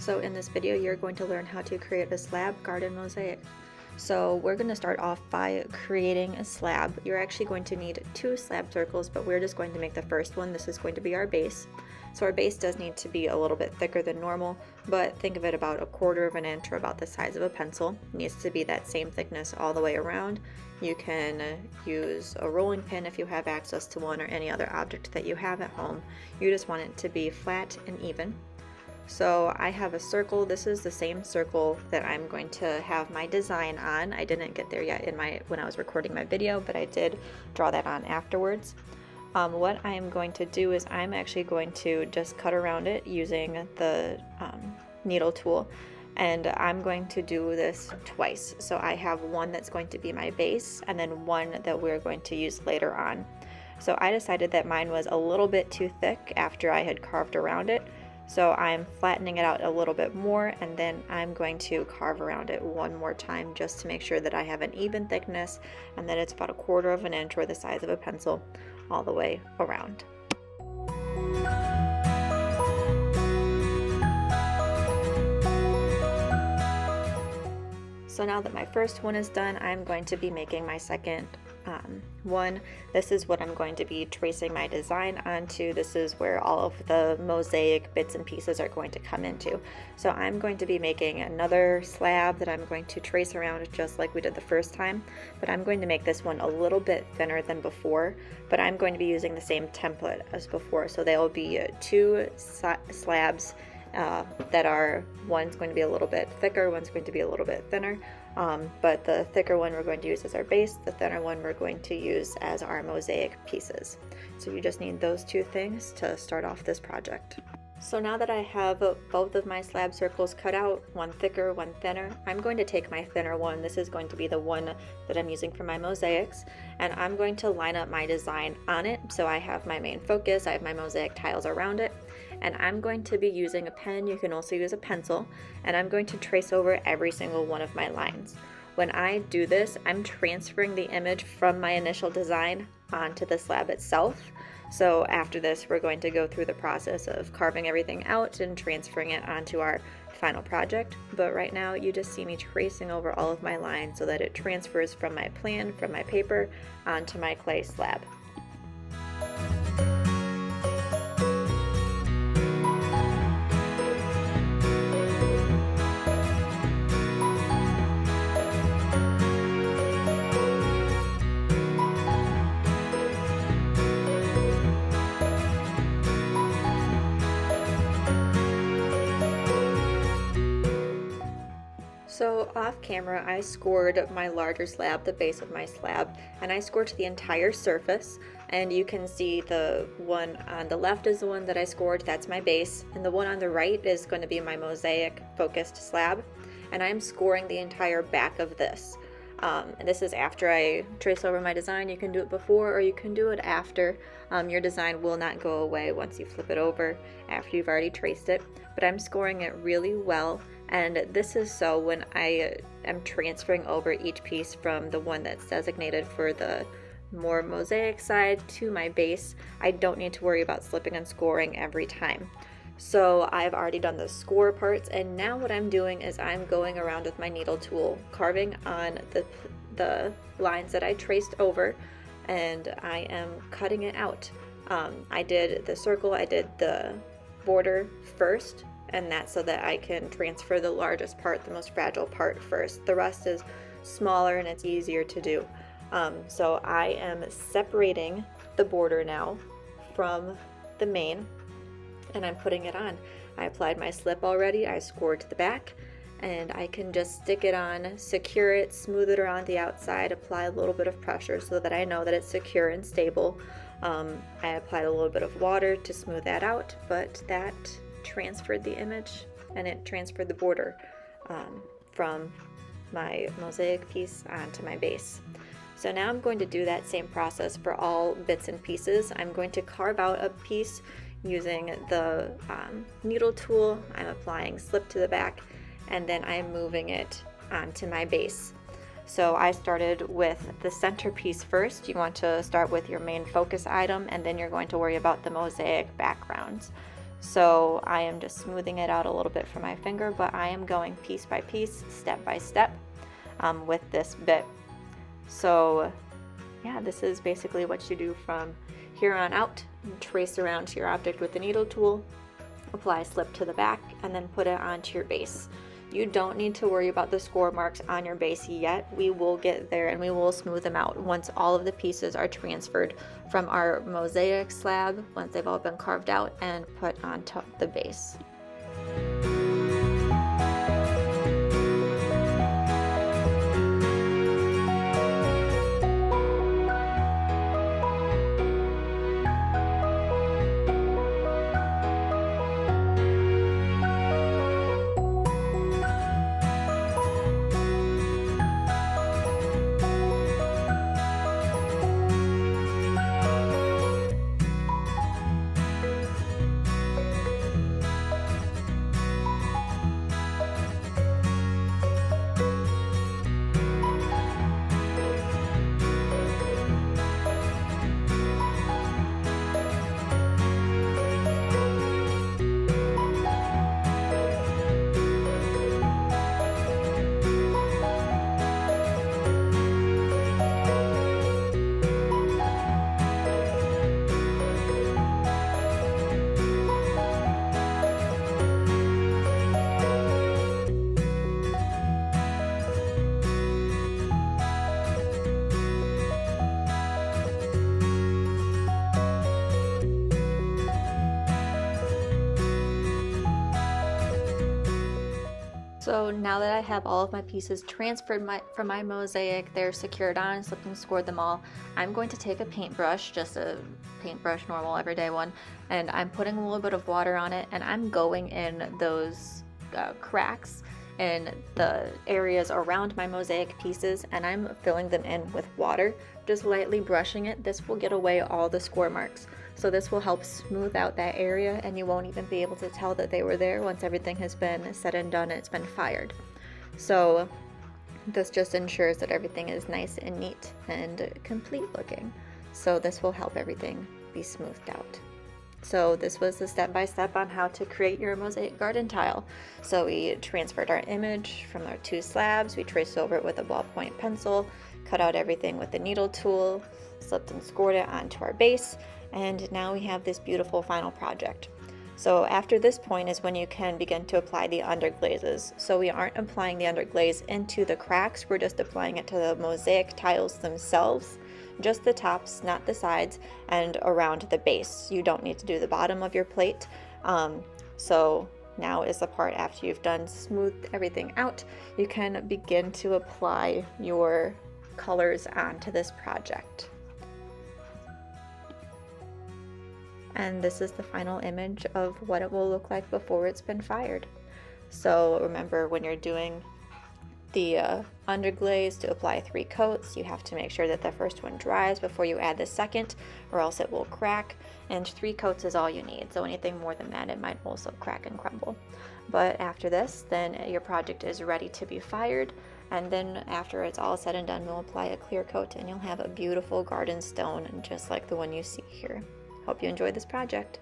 So in this video, you're going to learn how to create a slab garden mosaic. So we're going to start off by creating a slab. You're actually going to need 2 slab circles, but we're just going to make the first one. This is going to be our base. So our base does need to be a little bit thicker than normal, but think of it about 1/4 of an inch or about the size of a pencil. It needs to be that same thickness all the way around. You can use a rolling pin if you have access to one, or any other object that you have at home. You just want it to be flat and even. So I have a circle. This is the same circle that I'm going to have my design on. I didn't get there yet when I was recording my video, but I did draw that on afterwards. What I'm going to do is I'm actually going to just cut around it using the needle tool, and I'm going to do this twice. So I have one that's going to be my base, and then one that we're going to use later on. So I decided that mine was a little bit too thick after I had carved around it. So I'm flattening it out a little bit more, and then I'm going to carve around it one more time just to make sure that I have an even thickness and that it's about 1/4 of an inch or the size of a pencil all the way around. So now that my first one is done, I'm going to be making my second one. This is what I'm going to be tracing my design onto. This is where all of the mosaic bits and pieces are going to come into. So I'm going to be making another slab that I'm going to trace around just like we did the first time, but I'm going to make this one a little bit thinner than before, but I'm going to be using the same template as before. So there will be 2 slabs that are, one's going to be a little bit thicker, one's going to be a little bit thinner, but the thicker one we're going to use as our base, the thinner one we're going to use as our mosaic pieces. So you just need those 2 things to start off this project. So now that I have both of my slab circles cut out, one thicker, one thinner, I'm going to take my thinner one. This is going to be the one that I'm using for my mosaics, and I'm going to line up my design on it. So I have my main focus, I have my mosaic tiles around it, and I'm going to be using a pen. You can also use a pencil, and I'm going to trace over every single one of my lines. When I do this, I'm transferring the image from my initial design onto the slab itself. So after this, we're going to go through the process of carving everything out and transferring it onto our final project. But right now, you just see me tracing over all of my lines so that it transfers from my plan, from my paper, onto my clay slab. So off camera, I scored my larger slab, the base of my slab, and I scored the entire surface. And you can see the one on the left is the one that I scored, that's my base, and the one on the right is going to be my mosaic focused slab. And I'm scoring the entire back of this. And this is after I trace over my design. You can do it before or you can do it after. Your design will not go away once you flip it over after you've already traced it, but I'm scoring it really well. And this is so when I am transferring over each piece from the one that's designated for the more mosaic side to my base, I don't need to worry about slipping and scoring every time. So I've already done the score parts, and now what I'm doing is I'm going around with my needle tool, carving on the lines that I traced over, and I am cutting it out. I did the circle, I did the border first, and that's so that I can transfer the largest part, the most fragile part first. The rest is smaller and it's easier to do. So I am separating the border now from the main, and I'm putting it on. I applied my slip already, I scored to the back, and I can just stick it on, secure it, smooth it around the outside, apply a little bit of pressure so that I know that it's secure and stable. I applied a little bit of water to smooth that out, but that transferred the image, and it transferred the border from my mosaic piece onto my base. So now I'm going to do that same process for all bits and pieces. I'm going to carve out a piece using the needle tool. I'm applying slip to the back, and then I'm moving it onto my base. So I started with the centerpiece first. You want to start with your main focus item, and then you're going to worry about the mosaic backgrounds. So I am just smoothing it out a little bit from my finger, but I am going piece by piece, step by step with this bit. So yeah, this is basically what you do from here on out. Trace around to your object with the needle tool, apply slip to the back, and then put it onto your base. You don't need to worry about the score marks on your base yet. We will get there and we will smooth them out once all of the pieces are transferred from our mosaic slab, once they've all been carved out and put onto the base. So now that I have all of my pieces transferred from my mosaic, they're secured on, slipped and scored them all, I'm going to take a paintbrush, just a paintbrush, normal everyday one, and I'm putting a little bit of water on it, and I'm going in those cracks in the areas around my mosaic pieces, and I'm filling them in with water, just lightly brushing it. This will get away all the score marks. So this will help smooth out that area, and you won't even be able to tell that they were there once everything has been said and done and it's been fired. So this just ensures that everything is nice and neat and complete looking. So this will help everything be smoothed out. So this was the step-by-step on how to create your mosaic garden tile. So we transferred our image from our two slabs, we traced over it with a ballpoint pencil, cut out everything with the needle tool, slipped and scored it onto our base, and now we have this beautiful final project. So after this point is when you can begin to apply the underglazes. So we aren't applying the underglaze into the cracks, we're just applying it to the mosaic tiles themselves, just the tops, not the sides, and around the base. You don't need to do the bottom of your plate. So now is the part after you've done smoothed everything out, you can begin to apply your colors onto this project. And this is the final image of what it will look like before it's been fired. So remember, when you're doing the underglaze, to apply 3 coats, you have to make sure that the first one dries before you add the second, or else it will crack, and 3 coats is all you need. So anything more than that, it might also crack and crumble. But after this, then your project is ready to be fired, and then after it's all said and done, we'll apply a clear coat and you'll have a beautiful garden stone just like the one you see here. Hope you enjoyed this project.